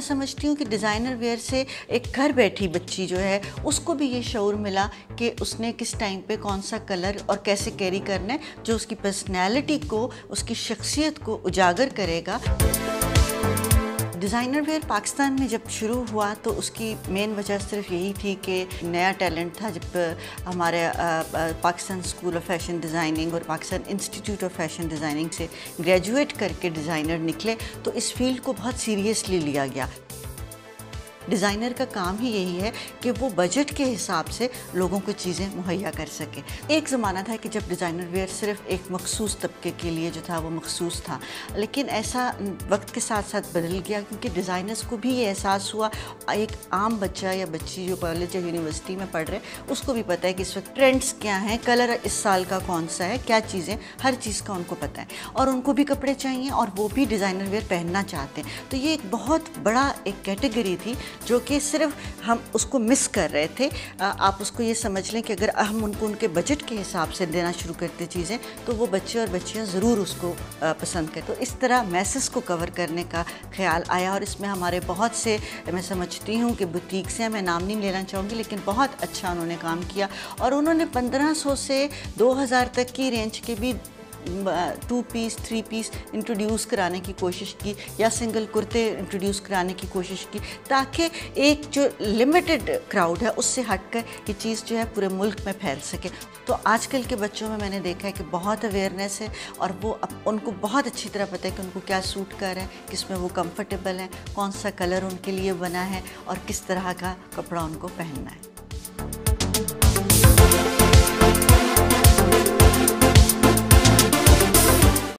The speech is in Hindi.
मैं समझती हूँ कि डिज़ाइनर वेयर से एक घर बैठी बच्ची जो है उसको भी ये शऊर मिला कि उसने किस टाइम पे कौन सा कलर और कैसे कैरी करना है, जो उसकी पर्सनैलिटी को, उसकी शख्सियत को उजागर करेगा। डिज़ाइनर वेयर पाकिस्तान में जब शुरू हुआ तो उसकी मेन वजह सिर्फ यही थी कि नया टैलेंट था। जब हमारे Pakistan school of fashion designing और Pakistan institute of fashion designing से ग्रेजुएट करके डिज़ाइनर निकले तो इस फील्ड को बहुत सीरियसली लिया गया। डिज़ाइनर का काम ही यही है कि वो बजट के हिसाब से लोगों को चीज़ें मुहैया कर सके। एक ज़माना था कि जब डिज़ाइनर वेयर सिर्फ एक मखसूस तबके के लिए जो था वो मखसूस था, लेकिन ऐसा वक्त के साथ साथ बदल गया क्योंकि डिज़ाइनर्स को भी ये एहसास हुआ, एक आम बच्चा या बच्ची जो कॉलेज या यूनिवर्सिटी में पढ़ रहे हैं उसको भी पता है कि इस वक्त ट्रेंड्स क्या हैं, कलर इस साल का कौन सा है, क्या चीज़ें, हर चीज़ का उनको पता है और उनको भी कपड़े चाहिए और वो भी डिज़ाइनर वेयर पहनना चाहते हैं। तो ये एक बहुत बड़ा एक कैटेगरी थी जो कि सिर्फ हम उसको मिस कर रहे थे। आप उसको ये समझ लें कि अगर हम उनको उनके बजट के हिसाब से देना शुरू करते चीज़ें तो वो बच्चे और बच्चियां ज़रूर उसको पसंद करें। तो इस तरह मैसेज को कवर करने का ख्याल आया और इसमें हमारे बहुत से, मैं समझती हूँ कि बुटीक्स हैं, मैं नाम नहीं लेना चाहूँगी, लेकिन बहुत अच्छा उन्होंने काम किया और उन्होंने 1500 से 2000 तक की रेंज के भी 2 पीस 3 पीस इंट्रोड्यूस कराने की कोशिश की या सिंगल कुर्ते इंट्रोड्यूस कराने की कोशिश की, ताकि एक जो लिमिटेड क्राउड है उससे हटकर ये चीज़ जो है पूरे मुल्क में फैल सके। तो आजकल के बच्चों में मैंने देखा है कि बहुत अवेयरनेस है और वो उनको बहुत अच्छी तरह पता है कि उनको क्या सूट कर रहा है, किस में वो कंफर्टेबल हैं, कौन सा कलर उनके लिए बना है और किस तरह का कपड़ा उनको पहनना है।